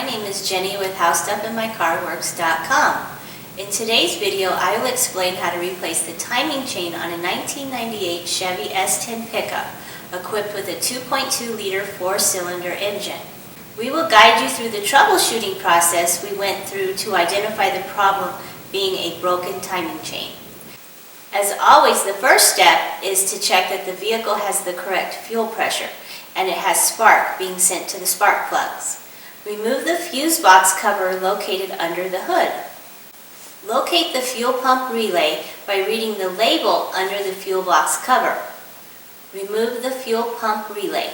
name is Jenny with HOWSTUFFINMYCARWORKS.com. In today's video, I will explain how to replace the timing chain on a 1998 Chevy S-10 pickup equipped with a 2.2-liter 4-cylinder engine. We will guide you through the troubleshooting process we went through to identify the problem being a broken timing chain. As always, the first step is to check that the vehicle has the correct fuel pressure and it has spark being sent to the spark plugs. Remove the fuse box cover located under the hood. Locate the fuel pump relay by reading the label under the fuel box cover. Remove the fuel pump relay.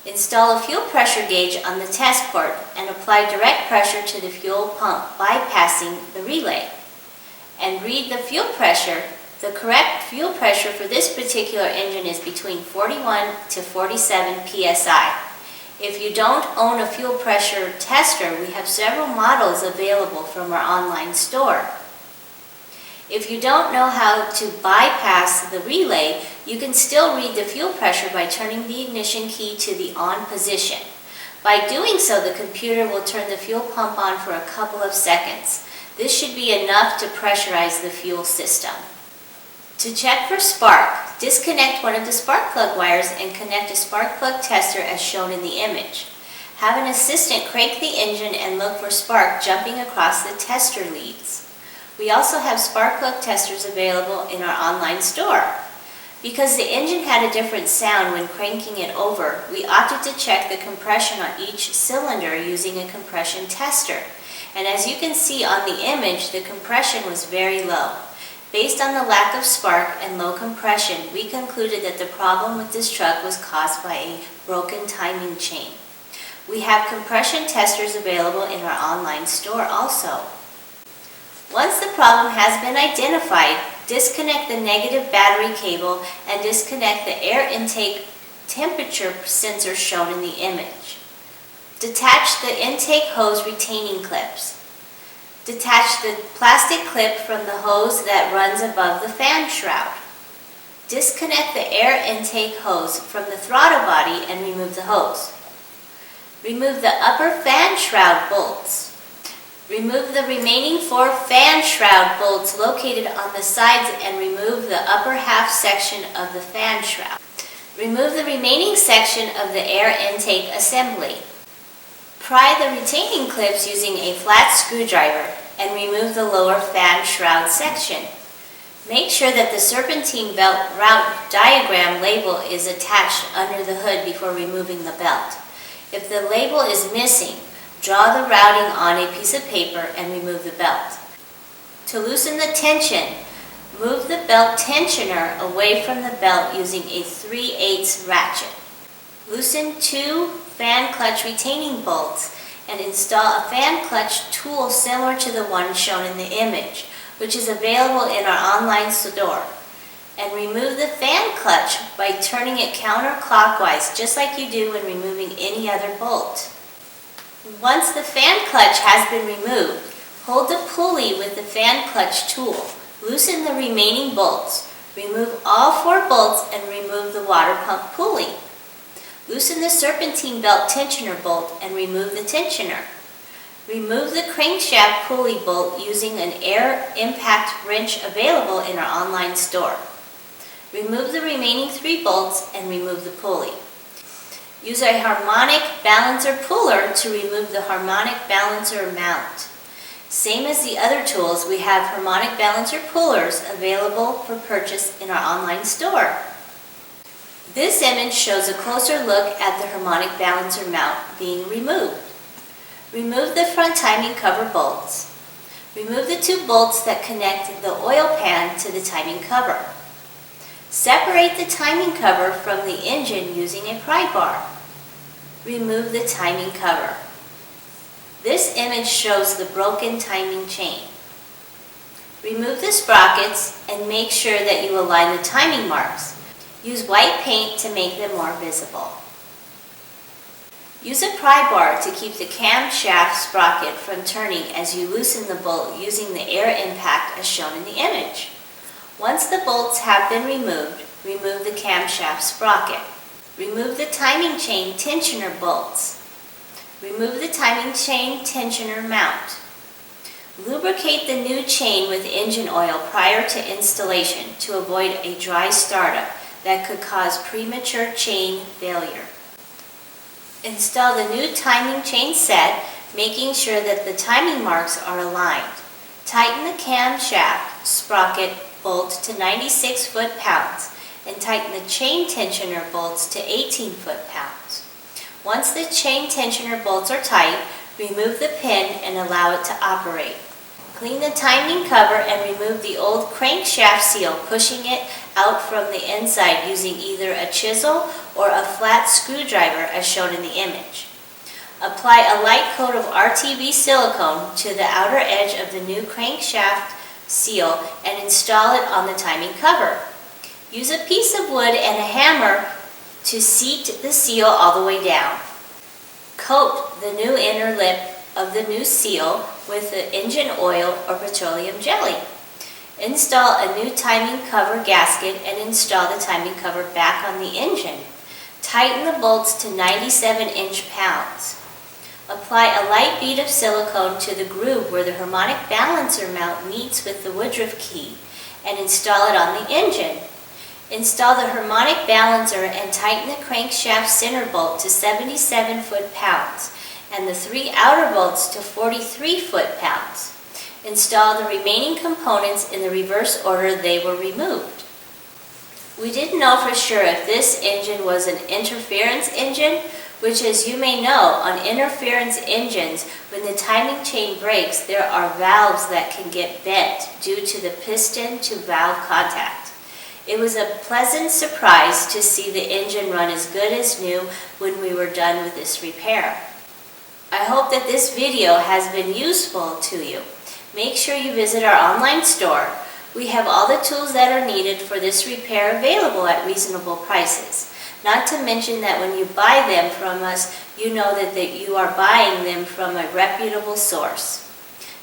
Install a fuel pressure gauge on the test port and apply direct pressure to the fuel pump bypassing the relay. And read the fuel pressure. The correct fuel pressure for this particular engine is between 41 to 47 psi. If you don't own a fuel pressure tester, we have several models available from our online store. If you don't know how to bypass the relay, you can still read the fuel pressure by turning the ignition key to the on position. By doing so, the computer will turn the fuel pump on for a couple of seconds. This should be enough to pressurize the fuel system. To check for spark, disconnect one of the spark plug wires and connect a spark plug tester as shown in the image. Have an assistant crank the engine and look for spark jumping across the tester leads. We also have spark plug testers available in our online store. Because the engine had a different sound when cranking it over, we opted to check the compression on each cylinder using a compression tester. And as you can see on the image, the compression was very low. Based on the lack of spark and low compression, we concluded that the problem with this truck was caused by a broken timing chain. We have compression testers available in our online store also. Once the problem has been identified, disconnect the negative battery cable and disconnect the air intake temperature sensor shown in the image. Detach the intake hose retaining clips. Detach the plastic clip from the hose that runs above the fan shroud. Disconnect the air intake hose from the throttle body and remove the hose. Remove the upper fan shroud bolts. Remove the remaining 4 fan shroud bolts located on the sides and remove the upper half section of the fan shroud. Remove the remaining section of the air intake assembly. Pry the retaining clips using a flat screwdriver and remove the lower fan shroud section. Make sure that the serpentine belt route diagram label is attached under the hood before removing the belt. If the label is missing, draw the routing on a piece of paper and remove the belt. To loosen the tension, move the belt tensioner away from the belt using a 3/8 ratchet. Loosen 2 fan clutch retaining bolts and install a fan clutch tool similar to the one shown in the image, which is available in our online store. And remove the fan clutch by turning it counterclockwise, just like you do when removing any other bolt. Once the fan clutch has been removed, hold the pulley with the fan clutch tool. Loosen the remaining bolts. Remove all 4 bolts and remove the water pump pulley. Loosen the serpentine belt tensioner bolt and remove the tensioner. Remove the crankshaft pulley bolt using an air impact wrench available in our online store. Remove the remaining 3 bolts and remove the pulley. Use a harmonic balancer puller to remove the harmonic balancer mount. Same as the other tools, we have harmonic balancer pullers available for purchase in our online store. This image shows a closer look at the harmonic balancer mount being removed. Remove the front timing cover bolts. Remove the 2 bolts that connect the oil pan to the timing cover. Separate the timing cover from the engine using a pry bar. Remove the timing cover. This image shows the broken timing chain. Remove the sprockets and make sure that you align the timing marks. Use white paint to make them more visible. Use a pry bar to keep the camshaft sprocket from turning as you loosen the bolt using the air impact as shown in the image. Once the bolts have been removed, remove the camshaft sprocket. Remove the timing chain tensioner bolts. Remove the timing chain tensioner mount. Lubricate the new chain with engine oil prior to installation to avoid a dry startup that could cause premature chain failure. Install the new timing chain set, making sure that the timing marks are aligned. Tighten the camshaft sprocket bolt to 96 foot-pounds and tighten the chain tensioner bolts to 18 foot-pounds. Once the chain tensioner bolts are tight, remove the pin and allow it to operate. Clean the timing cover and remove the old crankshaft seal, pushing it out from the inside using either a chisel or a flat screwdriver as shown in the image. Apply a light coat of RTV silicone to the outer edge of the new crankshaft seal and install it on the timing cover. Use a piece of wood and a hammer to seat the seal all the way down. Coat the new inner lip of the new seal with the engine oil or petroleum jelly. Install a new timing cover gasket and install the timing cover back on the engine. Tighten the bolts to 97 inch-pounds. Apply a light bead of silicone to the groove where the harmonic balancer mount meets with the woodruff key and install it on the engine. Install the harmonic balancer and tighten the crankshaft center bolt to 77 foot-pounds and the 3 outer bolts to 43 foot-pounds. Install the remaining components in the reverse order they were removed. We didn't know for sure if this engine was an interference engine, which, as you may know, on interference engines, when the timing chain breaks, there are valves that can get bent due to the piston to valve contact. It was a pleasant surprise to see the engine run as good as new when we were done with this repair. I hope that this video has been useful to you. Make sure you visit our online store. We have all the tools that are needed for this repair available at reasonable prices. Not to mention that when you buy them from us, you know that you are buying them from a reputable source.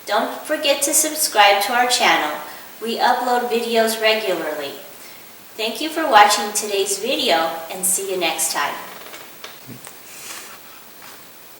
Don't forget to subscribe to our channel. We upload videos regularly. Thank you for watching today's video and see you next time.